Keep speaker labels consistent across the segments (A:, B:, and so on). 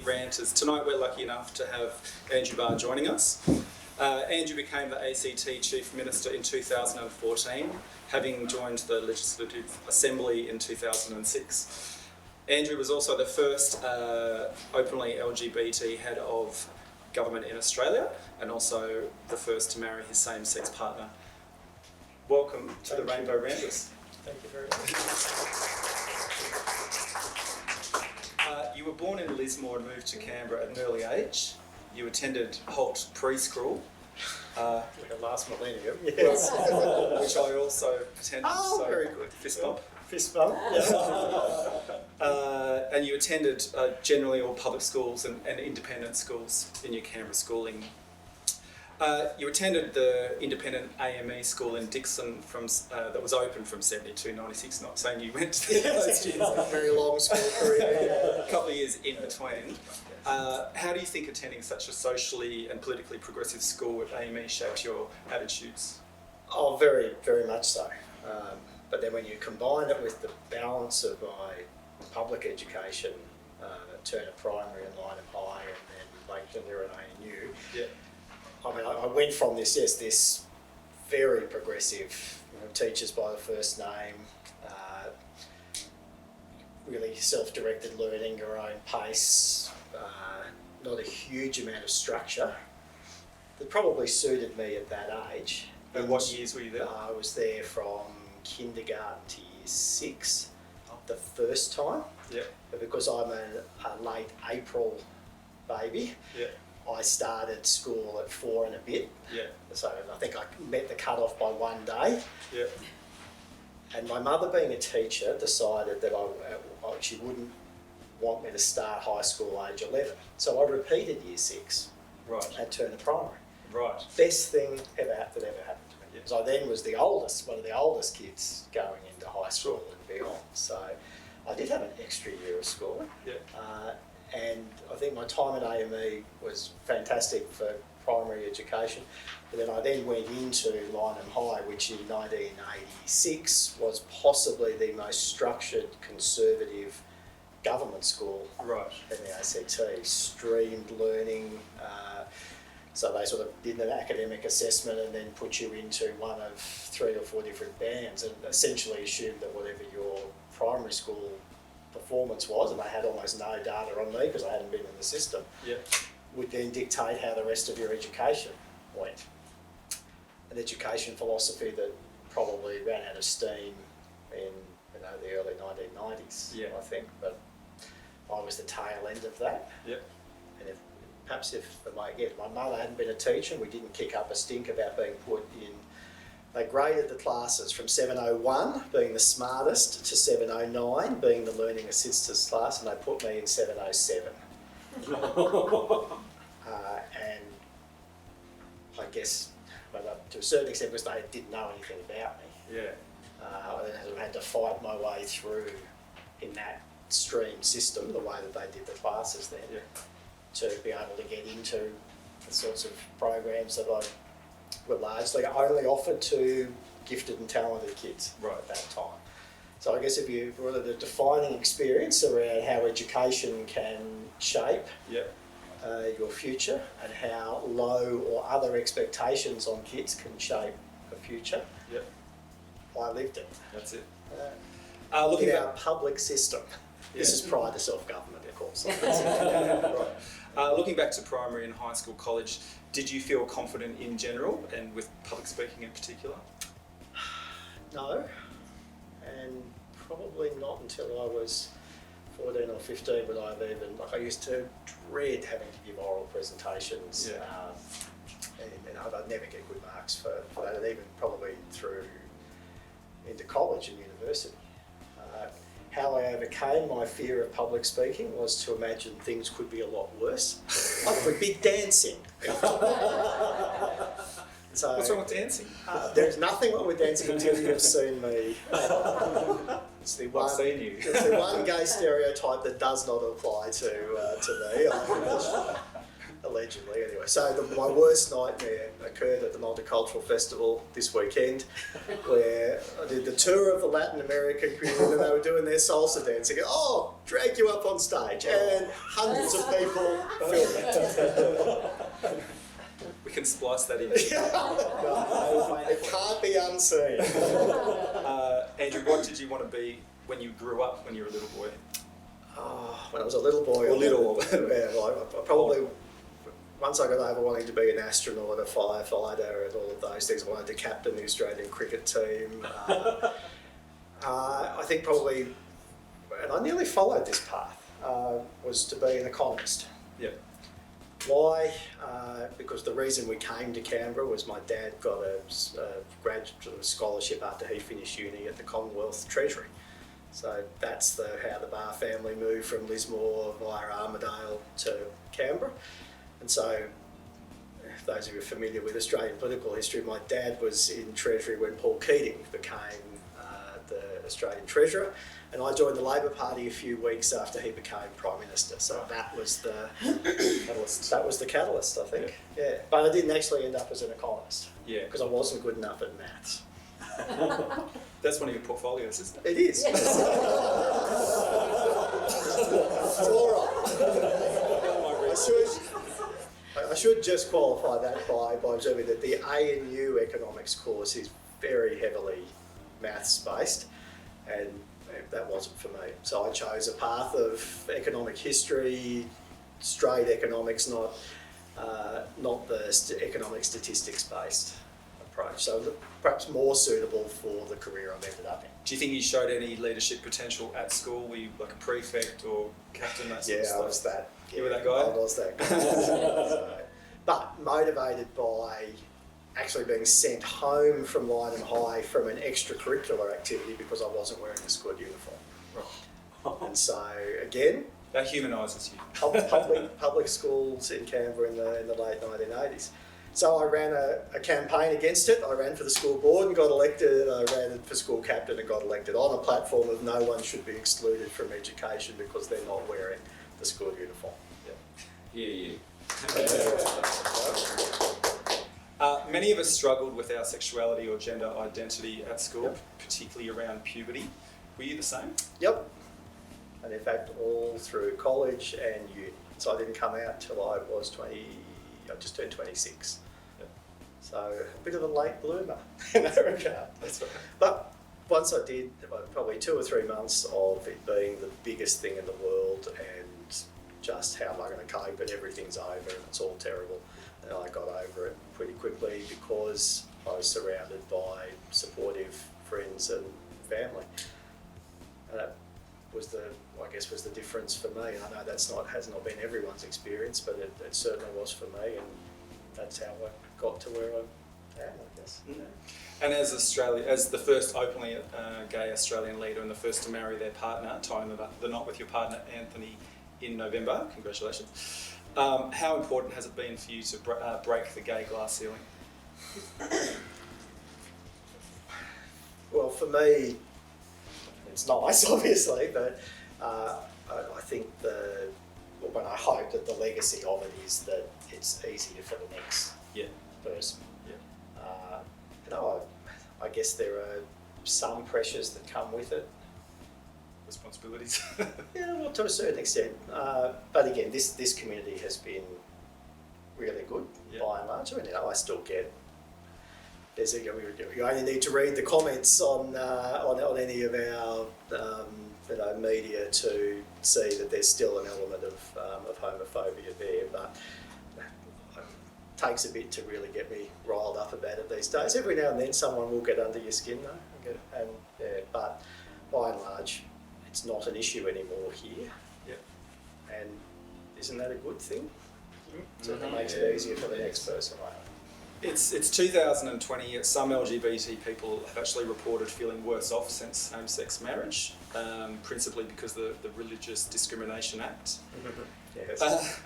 A: Ranters. Tonight we're lucky enough to have Andrew Barr joining us. Andrew became the ACT Chief Minister in 2014, having joined the Legislative Assembly in 2006. Andrew was also the first openly LGBT head of government in Australia, and also the first to marry his same-sex partner. Welcome to the Rainbow Ranters.
B: Thank you very much.
A: You were born in Lismore and moved to Canberra at an early age. You attended Holt Preschool.
B: Like a last millennium, yes.
A: Which I also attended.
B: Oh,
A: so
B: very good.
A: Fist bump.
B: Fist bump, yeah.
A: And you attended generally all public schools and independent schools in your Canberra schooling. You attended the independent AME school in Dixon that was open from 72 to 96, not saying you went to those years.
B: A very long school career.
A: A couple of years in between. How do you think attending such a socially and politically progressive school at AME shaped your attitudes?
B: Oh, very, very much so. But then when you combine it with the balance of my public education at Turner Primary and Lynham High and then Lakeland and ANU,
A: yeah.
B: I mean, I went from this very progressive, teachers by the first name, really self-directed learning, your own pace, not a huge amount of structure that probably suited me at that age.
A: And what years were you there?
B: I was there from kindergarten to year 6 the first time.
A: Yeah.
B: But because I'm a late April baby,
A: yeah.
B: I started school at 4 and a bit.
A: Yeah.
B: So I think I met the cut-off by one day.
A: Yeah.
B: And my mother, being a teacher, decided that she wouldn't want me to start high school age 11. So I repeated year 6
A: Right.
B: at Turner Primary.
A: Right.
B: Best thing that ever happened to me.
A: Yeah.
B: Because I then was one of the oldest kids going into high school and beyond. So I did have an extra year of school.
A: Yeah.
B: And I think my time at AME was fantastic for primary education. But then I went into Lynham High, which in 1986 was possibly the most structured, conservative government school
A: Right.
B: in the ACT. Streamed learning. So they sort of did an academic assessment and then put you into one of 3 or 4 different bands and essentially assumed that whatever your primary school performance was, and they had almost no data on me because I hadn't been in the system,
A: Yeah.
B: would then dictate how the rest of your education went. An education philosophy that probably ran out of steam in the early 1990s,
A: Yeah.
B: I think, but I was the tail end of that.
A: Yeah.
B: And if my mother hadn't been a teacher, we didn't kick up a stink about being put in. They graded the classes from 701 being the smartest to 709 being the learning assistance class, and they put me in 707. And I guess, to a certain extent, because they didn't know anything about me,
A: Yeah.
B: I then had to fight my way through in that stream system, the way that they did the classes then,
A: Yeah.
B: to be able to get into the sorts of programs that I were largely only offered to gifted and talented kids
A: Right.
B: at that time. So I guess if you were the defining experience around how education can shape
A: Yeah.
B: your future and how low or other expectations on kids can shape a future,
A: Yeah.
B: I lived it.
A: That's it.
B: Looking
A: Looking
B: at our public system. This
A: Yeah.
B: is prior to self-government, of course.
A: Right. Looking back to primary and high school, college, did you feel confident in general and with public speaking in particular?
B: No, and probably not until I was 14 or 15 would I have even, I used to dread having to give oral presentations.
A: Yeah.
B: And I'd never get good marks for that, and even probably through into college and university. How I overcame my fear of public speaking was to imagine things could be a lot worse. I could be dancing. So,
A: What's wrong with dancing?
B: there's nothing wrong with dancing until you've seen me. It's the one,
A: I've seen you.
B: it's the one gay stereotype that does not apply to me. Allegedly, anyway. So my worst nightmare occurred at the Multicultural Festival this weekend, where I did the tour of the Latin American community and they were doing their salsa dancing. Oh, drag you up on stage, and hundreds of people filmed it.
A: We can splice that in.
B: No, it can't be unseen.
A: Andrew, what did you want to be when you grew up, when you were a little boy?
B: Oh, when I was a little boy, I probably, once I got over wanting to be an astronaut, a firefighter, and all of those things, I wanted to captain the Australian cricket team. I think probably, and I nearly followed this path, was to be an economist.
A: Yeah.
B: Why? Because the reason we came to Canberra was my dad got a graduate scholarship after he finished uni at the Commonwealth Treasury. So that's how the Barr family moved from Lismore via Armidale to Canberra. And so, if those of you are familiar with Australian political history, my dad was in Treasury when Paul Keating became the Australian Treasurer, and I joined the Labor Party a few weeks after he became Prime Minister. So that was the catalyst, I think. Yeah. But I didn't actually end up as an economist.
A: Yeah.
B: Because I wasn't good enough at maths.
A: That's one of your portfolios, isn't it?
B: It is. It's all right. I should just qualify that by observing that the ANU economics course is very heavily maths based, and that wasn't for me. So I chose a path of economic history, straight economics, not the economic statistics based approach. So perhaps more suitable for the career I've ended up in.
A: Do you think you showed any leadership potential at school? Were you like a prefect or captain, that sort of stuff?
B: I was that.
A: You were that guy?
B: I was that guy. But motivated by actually being sent home from Lyndon High from an extracurricular activity because I wasn't wearing a squad uniform.
A: Right.
B: And so, again,
A: that humanises you.
B: public schools in Canberra in the late 1980s. So I ran a campaign against it. I ran for the school board and got elected. I ran for school captain and got elected on a platform of no one should be excluded from education because they're not wearing the school uniform.
A: Yeah. Many of us struggled with our sexuality or gender identity at school, particularly around puberty. Were you the same?
B: Yep. And in fact, all through college and uni. So I didn't come out till I was 20, I just turned 26.
A: Yep.
B: So a bit of a late bloomer in that regard.
A: That's right.
B: But once I did, probably 2 or 3 months of it being the biggest thing in the world and just how am I going to cope and everything's over and it's all terrible. And I got over it pretty quickly because I was surrounded by supportive friends and family. And that was the difference for me. I know has not been everyone's experience, but it certainly was for me, and that's how I got to where I am, I guess.
A: Mm-hmm. And as the first openly gay Australian leader and the first to marry their partner, tying the knot with your partner Anthony in November, congratulations. How important has it been for you to break the gay glass ceiling?
B: Well, for me, it's nice, obviously, but I think I hope that the legacy of it is that it's easier for the next person. Yeah. I guess there are some pressures that come with it.
A: Responsibilities.
B: Yeah, well, to a certain extent. But again, this community has been really good by and large. I mean, I still get. You only need to read the comments on any of our media to see that there's still an element of homophobia there, but it takes a bit to really get me riled up about it these days. Every now and then someone will get under your skin though, but by and large it's not an issue anymore here. Yep. And isn't that a good thing? So it makes it easier for the next person, right?
A: It's 2020. Some LGBT people have actually reported feeling worse off since same-sex marriage, principally because of the Religious Discrimination Act.
B: Yes.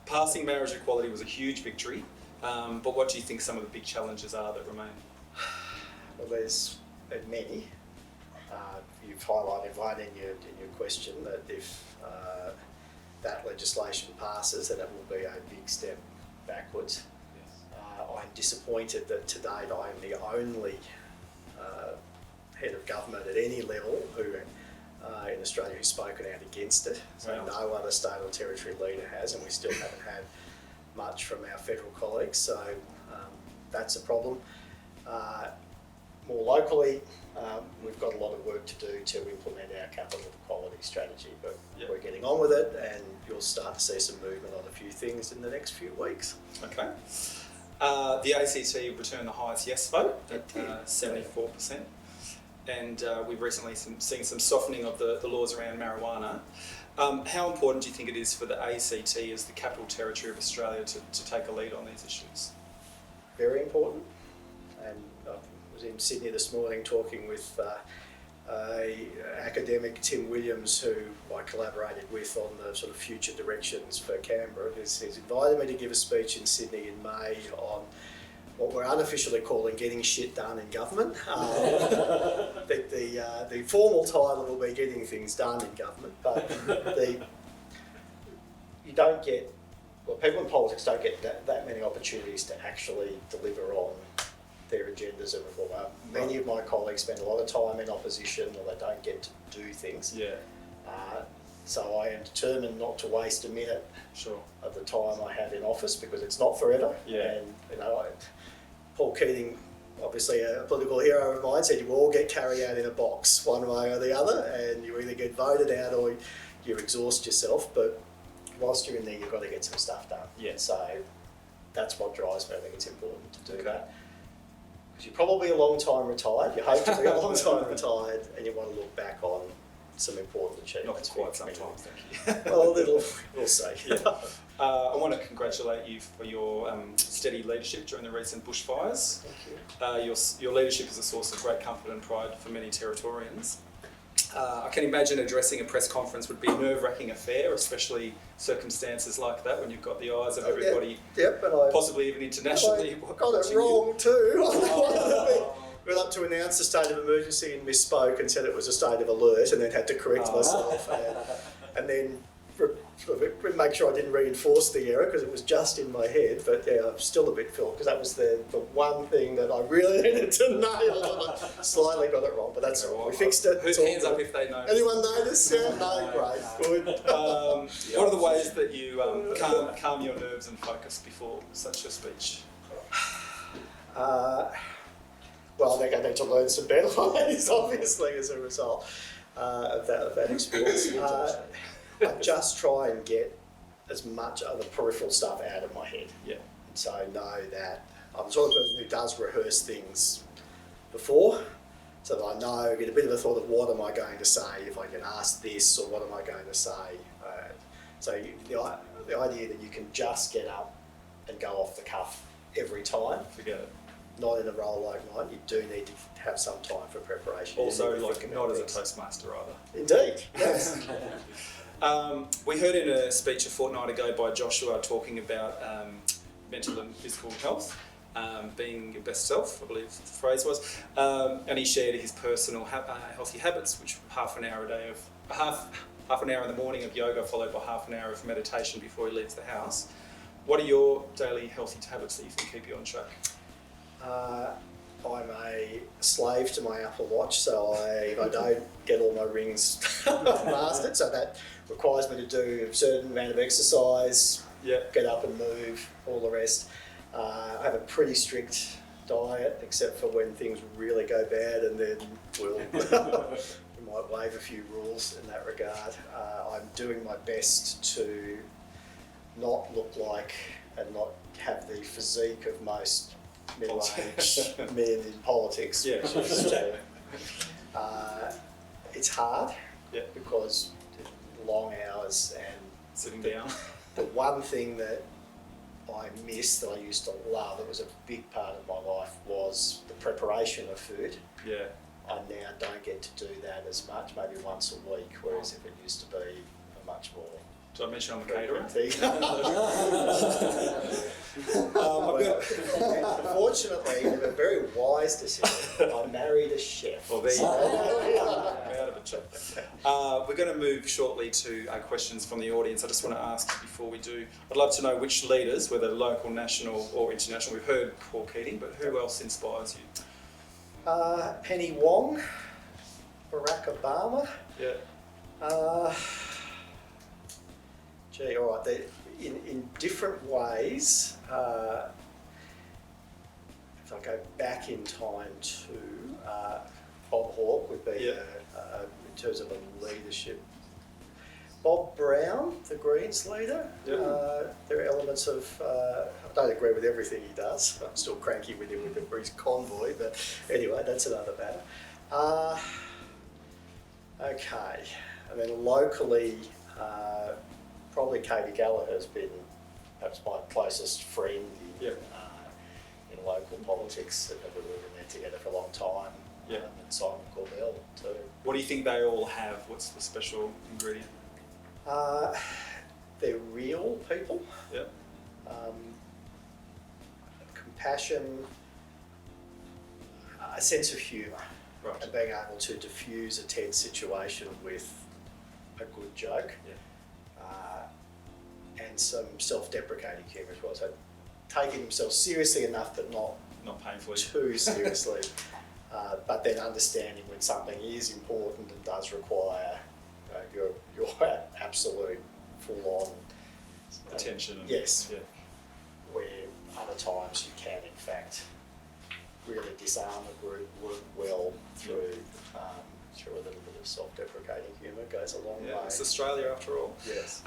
A: Passing marriage equality was a huge victory, but what do you think some of the big challenges are that remain?
B: Well, there's many. You've highlighted one in your question, that if that legislation passes, then it will be a big step backwards. I'm disappointed that to date I am the only head of government at any level who in Australia who's spoken out against it. So
A: Wow.
B: no other state or territory leader has, and we still haven't had much from our federal colleagues. So that's a problem. More locally, we've got a lot of work to do to implement our capital quality strategy, but we're getting on with it, and you'll start to see some movement on a few things in the next few weeks.
A: Okay. The ACT returned the highest yes vote at 74%, and we've recently seen some softening of the laws around marijuana. How important do you think it is for the ACT as the capital territory of Australia to take a lead on these issues?
B: Very important, and I was in Sydney this morning talking with academic Tim Williams, who I collaborated with on the sort of future directions for Canberra. He's invited me to give a speech in Sydney in May on what we're unofficially calling getting shit done in government. The formal title will be getting things done in government, but you don't get, well, people in politics don't get that many opportunities to actually deliver on their agendas of reform. Many of my colleagues spend a lot of time in opposition, or they don't get to do things.
A: Yeah.
B: So I am determined not to waste a minute
A: Sure.
B: of the time I have in office, because it's not forever.
A: Yeah.
B: And Paul Keating, obviously a political hero of mine, said you all get carried out in a box one way or the other, and you either get voted out or you exhaust yourself. But whilst you're in there, you've got to get some stuff done.
A: Yeah.
B: So that's what drives me. I think it's important to do that. Because you're probably a long time retired. You hope to be a long time retired, and you want to look back on some important achievements.
A: Not quite sometimes, thank you.
B: Well, we'll see.
A: Yeah. I want to congratulate you for your steady leadership during the recent bushfires.
B: Thank you.
A: Your leadership is a source of great comfort and pride for many Territorians. I can imagine addressing a press conference would be a nerve-wracking affair, especially circumstances like that when you've got the eyes of everybody, possibly even internationally.
B: I got it wrong too. We were up to announce a state of emergency and misspoke and said it was a state of alert, and then had to correct myself, and then make sure I didn't reinforce the error because it was just in my head. But yeah, I'm still a bit filled because that was the one thing that I really needed to nail, and I slightly got it wrong. But that's all right. We fixed it.
A: Whose hands up if they know?
B: Anyone notice? Yeah, no, great, good.
A: What are the ways that you calm your nerves and focus before such a speech?
B: Well, I think I need to learn some better ways, obviously, as a result of that experience. I just try and get as much of the peripheral stuff out of my head.
A: Yeah.
B: So know that I'm the sort of person who does rehearse things before, so that I know, get a bit of a thought of what am I going to say if I get asked this, or what am I going to say. So the idea that you can just get up and go off the cuff every time.
A: Forget it.
B: Not in a role like mine, you do need to have some time for preparation.
A: Also, not as a Toastmaster either.
B: Indeed, yes.
A: We heard in a speech a fortnight ago by Joshua talking about mental and physical health, being your best self, I believe the phrase was, and he shared his personal healthy habits, which half an hour in the morning of yoga, followed by half an hour of meditation before he leaves the house. What are your daily healthy habits that you think keep you on track?
B: I'm a slave to my Apple Watch, so if I don't get all my rings mastered, so that requires me to do a certain amount of exercise, get up and move, all the rest. I have a pretty strict diet, except for when things really go bad, and then we might waive a few rules in that regard. I'm doing my best to not look like and not have the physique of most middle-aged men in politics.
A: Yeah.
B: Which is, it's hard because long hours and
A: sitting down.
B: The one thing that I miss that I used to love, that was a big part of my life, was the preparation of food.
A: Yeah.
B: I now don't get to do that as much, maybe once a week, whereas if it used to be a much more
A: Did I mention I'm a caterer?
B: Fortunately, in a very wise decision, I married a chef.
A: Well, there you go. Out of a job. We're going to move shortly to questions from the audience. I just want to ask you before we do, I'd love to know which leaders, whether local, national or international, we've heard Paul Keating, but who else inspires you?
B: Penny Wong, Barack Obama.
A: Yeah.
B: All right, in different ways, if I go back in time to Bob Hawke would be, in terms of a leadership. Bob Brown, the Greens leader, there are elements of, I don't agree with everything he does. I'm still cranky with him with his convoy, but anyway, that's another matter. Okay, and then locally, probably Katie Gallagher has been perhaps my closest friend in local politics, and we've been there together for a long time. And Simon Corbell too.
A: What do you think they all have? What's the special ingredient?
B: They're real people.
A: Yep.
B: Compassion, a sense of humour,
A: Right.
B: and being able to diffuse a tense situation with a good joke.
A: Yeah.
B: And some self-deprecating humour as well. So taking himself seriously enough, but not
A: painfully
B: too seriously. But then understanding when something is important and does require your absolute full-on
A: attention.
B: Yes.
A: Yeah.
B: Where other times you can, in fact, really disarm a group, work well through a little bit of self-deprecating humour. Goes a long way.
A: It's Australia after all.
B: Yes.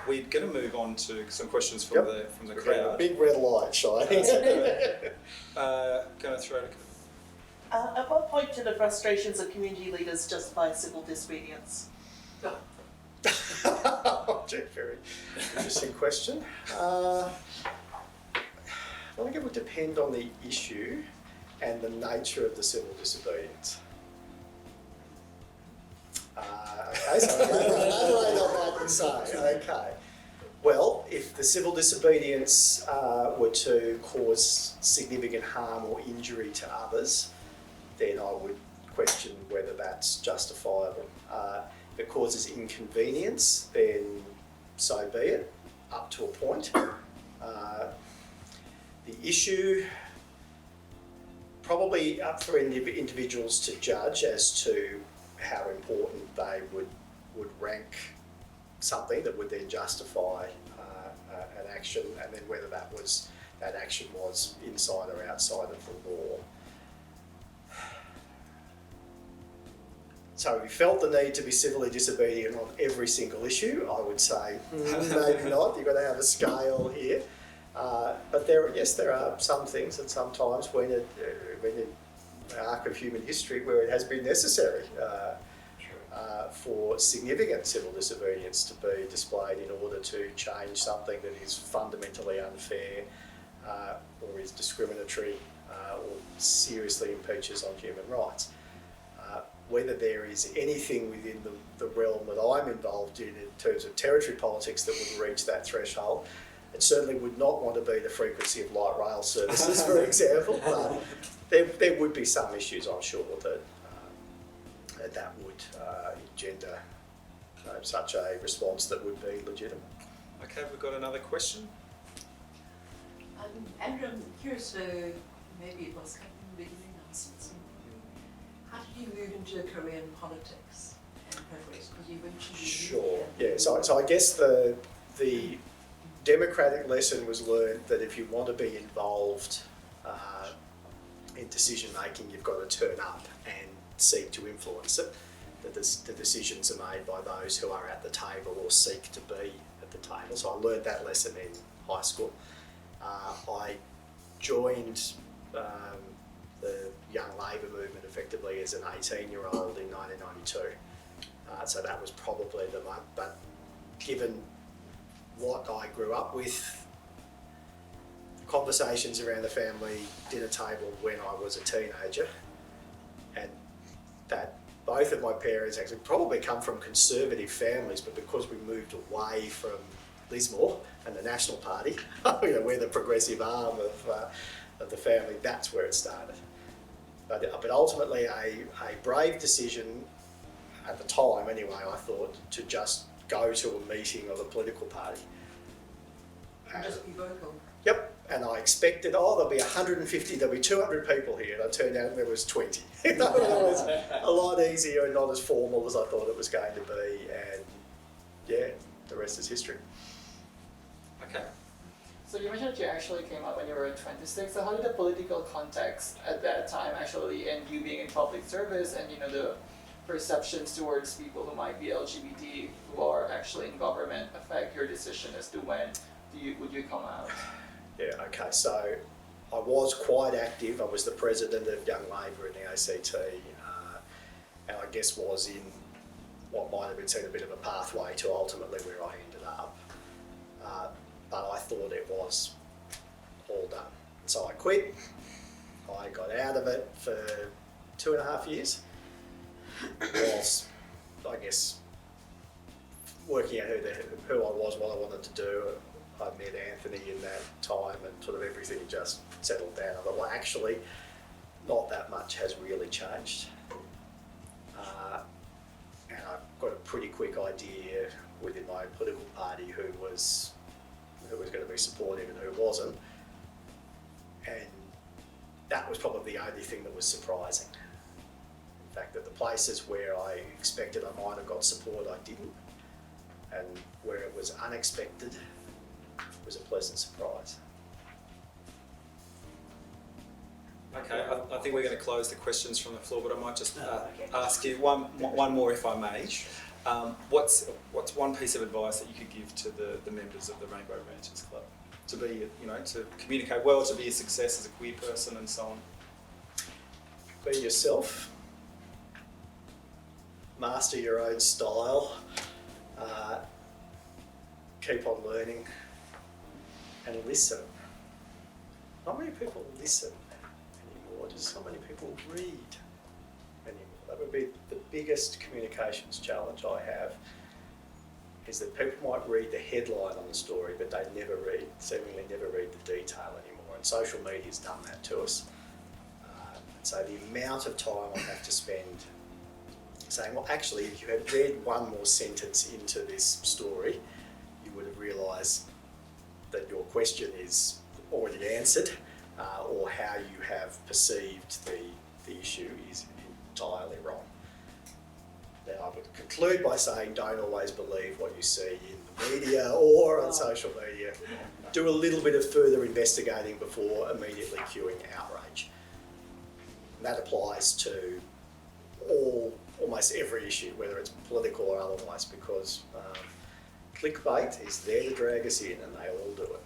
A: We're going to move on to some questions from the crowd.
B: Big red light shining.
A: Going to throw to.
C: At what point do the frustrations of community leaders justify civil disobedience?
B: Very interesting question. I think it would depend on the issue and the nature of the civil disobedience. Okay, so elaborate on that and say, okay. Well, if the civil disobedience were to cause significant harm or injury to others, then I would question whether that's justifiable. If it causes inconvenience, then so be it, up to a point. The issue, probably up for individuals to judge as to how important they would rank something that would then justify an action, and then whether that action was inside or outside of the law. So if you felt the need to be civilly disobedient on every single issue, I would say maybe not. You've got to have a scale here. But there are some things, and sometimes when in the arc of human history where it has been necessary for significant civil disobedience to be displayed in order to change something that is fundamentally unfair or is discriminatory or seriously impeaches on human rights. Whether there is anything within the realm that I'm involved in terms of territory politics that would reach that threshold, it certainly would not want to be the frequency of light rail services, for example, but there would be some issues, I'm sure, that would engender such a response that would be legitimate.
A: Okay, we've got another question.
D: Andrew, I'm curious to, maybe it was beginning announcements. How did you move into Korean politics and progress? Because you mentioned
B: Sure. Yeah. So I guess the democratic lesson was learned that if you want to be involved in decision making, you've got to turn up and seek to influence it. That the decisions are made by those who are at the table or seek to be at the table. So I learned that lesson in high school. I joined the Young Labour movement effectively as an 18-year-old in 1992. So that was probably the month. But given what I grew up with, conversations around the family dinner table when I was a teenager, and that both of my parents actually probably come from conservative families, but because we moved away from Lismore and the National Party, we're the progressive arm of the family, that's where it started. But ultimately a brave decision at the time anyway, I thought, to just go to a meeting of a political party.
D: And just be vocal.
B: Yep, and I expected, there'll be 150, there'll be 200 people here, and it turned out there was 20. It was a lot easier and not as formal as I thought it was going to be, and yeah, the rest is history.
A: Okay.
E: So you mentioned that you actually came out when you were 26. So how did the political context at that time actually, and you being in public service, and the perceptions towards people who might be LGBT who are actually in government affect your decision as to when would you come out?
B: Yeah, okay, so I was quite active. I was the president of Young Labour in the ACT, and I guess was in what might have been seen a bit of a pathway to ultimately where I ended up. But I thought it was all done. So I quit. I got out of it for 2.5 years. Whilst, I guess, working out who I was, what I wanted to do. I met Anthony in that time, and sort of everything just settled down. I thought, well, actually, not that much has really changed. And I've got a pretty quick idea within my political party who was going to be supportive and who wasn't. And that was probably the only thing that was surprising. In fact, that the places where I expected I might have got support, I didn't. And where it was unexpected, was a pleasant surprise.
A: Okay, I think we're going to close the questions from the floor, but I might just ask you one more, if I may. What's one piece of advice that you could give to the members of the Rainbow Ranters Club to be, to communicate well, to be a success as a queer person, and so on?
B: Be yourself. Master your own style. Keep on learning. And listen. Not many people listen anymore, just not many people read anymore. That would be the biggest communications challenge I have, is that people might read the headline on the story, but they seemingly never read the detail anymore. And social media's done that to us. So the amount of time I have to spend saying, well, actually, if you had read one more sentence into this story, you would have realised that your question is already answered, or how you have perceived the issue is entirely wrong. Then I would conclude by saying, don't always believe what you see in the media or on social media. Do a little bit of further investigating before immediately cueing outrage. And that applies to almost every issue, whether it's political or otherwise, because clickbait is there to drag us in, and they all do it.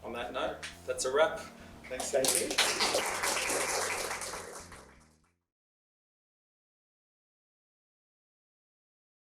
A: On that note, that's a wrap. Thanks.
B: Thank you.